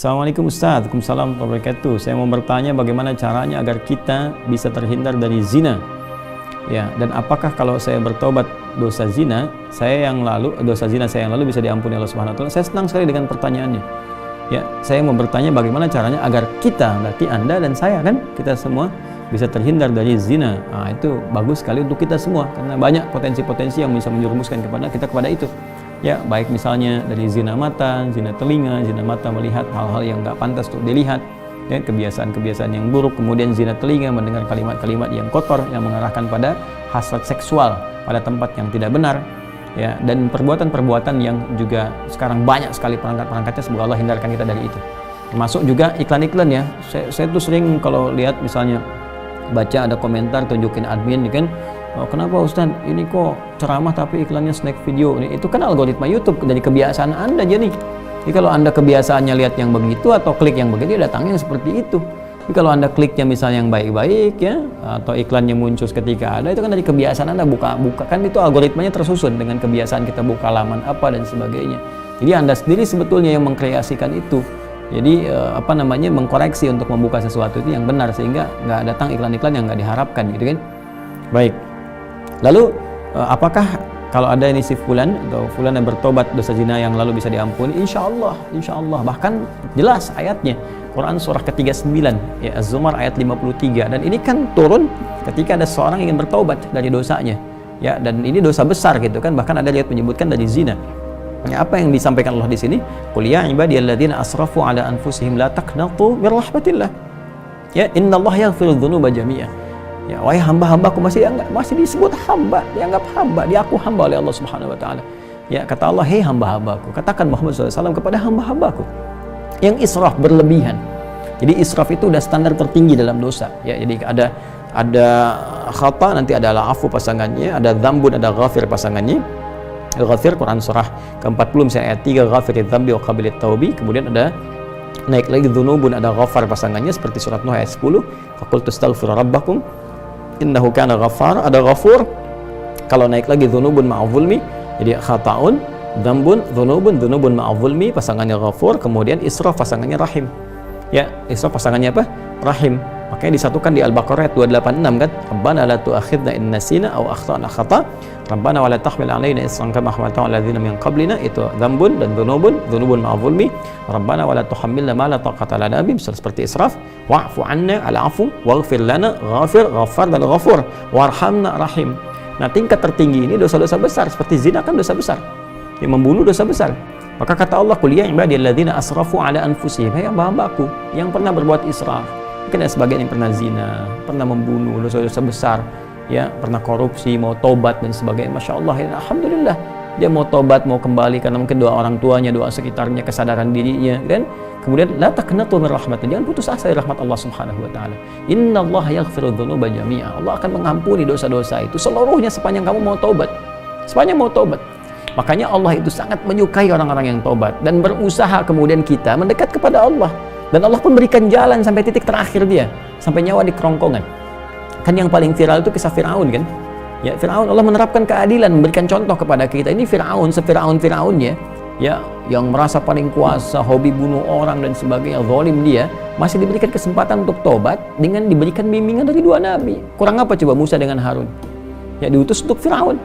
Assalamualaikum Ustaz, Waalaikumsalam warahmatullahi wabarakatuh. Saya mau bertanya bagaimana caranya agar kita bisa terhindar dari zina. Ya, dan apakah kalau saya bertobat dosa zina saya yang lalu bisa diampuni Allah Subhanahu wa taala? Saya senang sekali dengan pertanyaannya. Ya, saya mau bertanya bagaimana caranya agar kita, berarti Anda dan saya kan, kita semua bisa terhindar dari zina. Nah, itu bagus sekali untuk kita semua karena banyak potensi-potensi yang bisa menjerumuskan kepada itu. Ya, baik misalnya dari zina mata, zina telinga, zina mata melihat hal-hal yang nggak pantas untuk dilihat, ya, kebiasaan-kebiasaan yang buruk, kemudian zina telinga mendengar kalimat-kalimat yang kotor yang mengarahkan pada hasrat seksual pada tempat yang tidak benar, ya, dan perbuatan-perbuatan yang juga sekarang banyak sekali perangkat-perangkatnya. Semoga Allah hindarkan kita dari itu. Termasuk juga iklan-iklan, ya. Saya tuh sering kalau lihat misalnya baca ada komentar tunjukin admin, kan, oh, kenapa Ustaz ini kok ceramah tapi iklannya snack video? Itu kan algoritma YouTube dari kebiasaan Anda. Jadi kalau Anda kebiasaannya lihat yang begitu atau klik yang begitu, datangnya seperti itu. Tapi kalau Anda kliknya misalnya yang baik-baik, ya, atau iklannya muncul ketika ada, itu kan dari kebiasaan Anda buka kan, itu algoritmanya tersusun dengan kebiasaan kita buka laman apa dan sebagainya. Jadi Anda sendiri sebetulnya yang mengkreasikan itu. Jadi mengkoreksi untuk membuka sesuatu itu yang benar sehingga nggak datang iklan-iklan yang nggak diharapkan, gitu kan. Baik. Lalu apakah kalau ada ini si fulan atau fulan yang bertobat dosa zina yang lalu bisa diampuni? Insya Allah. Bahkan jelas ayatnya. Quran surah ke-39, ya, Az-Zumar ayat 53. Dan ini kan turun ketika ada seorang ingin bertobat dari dosanya. Ya, dan ini dosa besar gitu kan. Bahkan ada ayat menyebutkan dari zina. Ya, apa yang disampaikan Allah di sini? Qul ya ibadiyalladzina asrafu ala anfusihim la taqnatu mir rahmatillah. Ya, innallaha yaghfiru dzunuba jami'a. Ya, wahai hamba-hambaku, masih disebut hamba, dianggap hamba, diaku hamba oleh Allah Subhanahu wa taala. Ya, kata Allah, "Hei hamba-hambaku," katakan Muhammad SAW kepada hamba-hambaku yang israf berlebihan. Jadi israf itu udah standar tertinggi dalam dosa. Ya, jadi ada khata, nanti ada afu pasangannya, ada dzambun, ada ghafir pasangannya. Al-Ghafir Quran surah ke-40 misalnya ayat 3, ghafiridz dzambi wa qabilit taubi. Kemudian ada naik lagi dzunubun, ada ghafar pasangannya seperti surat Nuh ayat 10, faqultu astaghfiru rabbakum innahu kana ghaffar. Ada ghafur. Kalau naik lagi dzunubun ma'a zulmi, jadi khata'un, dzambun, dzunubun ma'a zulmi pasangannya ghafur. Kemudian israf pasangannya rahim. Ya, israf pasangannya apa? Rahim. Makanya disatukan di Al-Baqarah ayat 286 kan, Rabbana la tu'akhidna in nasina aw akhtana khata, Rabbana wa la tahmil 'alaina isran kama hamaltahu 'alal ladzina min qablina. Itu dzambun dan dzunubun ma'a zulmi. Rabbana wa la tuhammilna ma la taqata lana bihi, seperti israf. Wa'fu 'anna, al-'afu, waghfir lana, ghafir, ghaffar dan ghafur, warhamna, rahim. Nah, tingkat tertinggi ini dosa-dosa besar, seperti zina kan dosa besar, yang membunuh dosa besar. Maka kata Allah, qul ya ibadiyalladzina asrafu 'ala anfusihim, hai hamba-hambaku yang pernah berbuat israf. Mungkin ada sebagian yang pernah zina, pernah membunuh, dosa-dosa besar, ya, pernah korupsi, mau tobat dan sebagainya. Masya Allah, ya, alhamdulillah, dia mau tobat, mau kembali karena mungkin doa orang tuanya, doa sekitarnya, kesadaran dirinya, kan? Kemudian la taqnatu min rahmatillah, jangan putus asa dari rahmat Allah Subhanahu wa taala. Innallaha yaghfiru dzunuba jami'a. Allah akan mengampuni dosa-dosa itu seluruhnya sepanjang kamu mau tobat. Sepanjang mau tobat. Makanya Allah itu sangat menyukai orang-orang yang tobat dan berusaha kemudian kita mendekat kepada Allah. Dan Allah pun berikan jalan sampai titik terakhir dia, sampai nyawa di kerongkongan. Kan yang paling viral itu kisah Fir'aun, kan? Ya, Fir'aun, Allah menerapkan keadilan, memberikan contoh kepada kita. Ini Fir'aun, se-Fir'aun-Fir'aunnya, ya, yang merasa paling kuasa, hobi bunuh orang dan sebagainya, zalim dia, masih diberikan kesempatan untuk tobat dengan diberikan bimbingan dari dua nabi. Kurang apa coba Musa dengan Harun? Ya, diutus untuk Fir'aun.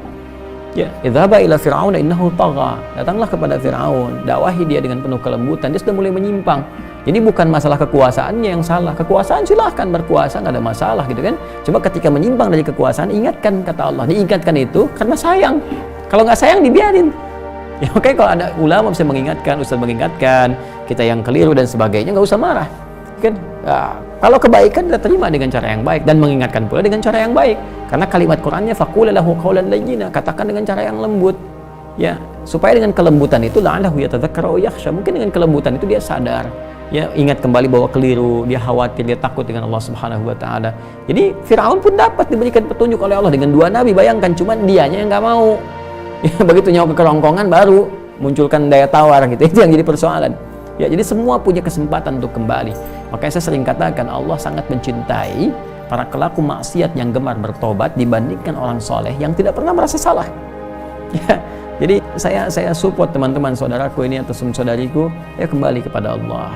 Ya, idhaba ila fir'auna innahu tagha. Datanglah kepada Fir'aun, dakwahi dia dengan penuh kelembutan. Dia sudah mulai menyimpang. Jadi bukan masalah kekuasaannya yang salah. Kekuasaan silahkan berkuasa, nggak ada masalah, gitu kan. Cuma ketika menyimpang dari kekuasaan, ingatkan, kata Allah. Diingatkan itu karena sayang. Kalau nggak sayang, dibiarin. Ya, oke, kalau ada ulama bisa mengingatkan, ustaz mengingatkan, kita yang keliru dan sebagainya, nggak usah marah. Kan? Nah, kalau kebaikan kita terima dengan cara yang baik dan mengingatkan pula dengan cara yang baik. Karena kalimat Qur'annya faqul lahu qawlan layyina, katakan dengan cara yang lembut. Ya, supaya dengan kelembutan itu la'allahu yatadzakkara aw yakhsha, mungkin dengan kelembutan itu dia sadar. Ya, ingat kembali bahwa keliru, dia khawatir, dia takut dengan Allah Subhanahu wa taala. Jadi Firaun pun dapat diberikan petunjuk oleh Allah dengan dua nabi, bayangkan, cuman dianya yang nggak mau. Ya, begitu nyawa ke kerongkongan baru munculkan daya tawar gitu. Itu yang jadi persoalan. Ya, jadi semua punya kesempatan untuk kembali. Makanya saya sering katakan Allah sangat mencintai para pelaku maksiat yang gemar bertobat dibandingkan orang soleh yang tidak pernah merasa salah. Ya, Jadi saya support teman-teman saudaraku ini atau saudariku, ya kembali kepada Allah,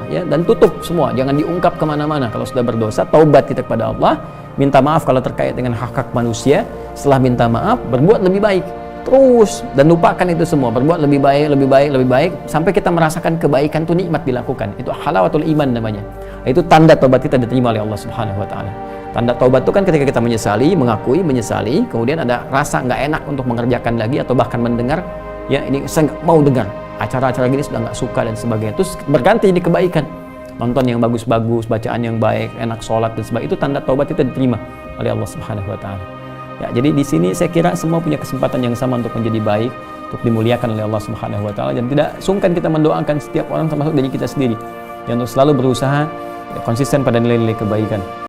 ya, dan tutup semua, jangan diungkap kemana-mana. Kalau sudah berdosa, taubat kita kepada Allah, minta maaf kalau terkait dengan hak-hak manusia. Setelah minta maaf, berbuat lebih baik terus, dan lupakan itu semua, berbuat lebih baik sampai kita merasakan kebaikan itu nikmat dilakukan. Itu halawatul iman namanya. Itu tanda taubat kita diterima oleh Allah Subhanahu wa taala. Tanda taubat itu kan ketika kita menyesali, mengakui, menyesali, kemudian ada rasa nggak enak untuk mengerjakan lagi atau bahkan mendengar, ya ini saya nggak mau dengar, acara-acara gini sudah nggak suka dan sebagainya. Terus berganti jadi kebaikan, nonton yang bagus-bagus, bacaan yang baik, enak sholat dan sebagainya. Itu tanda taubat kita diterima oleh Allah Subhanahu wa taala. Ya, jadi di sini saya kira semua punya kesempatan yang sama untuk menjadi baik, untuk dimuliakan oleh Allah Subhanahu wa taala, dan tidak sungkan kita mendoakan setiap orang termasuk dari kita sendiri yang untuk selalu berusaha konsisten pada nilai-nilai kebaikan.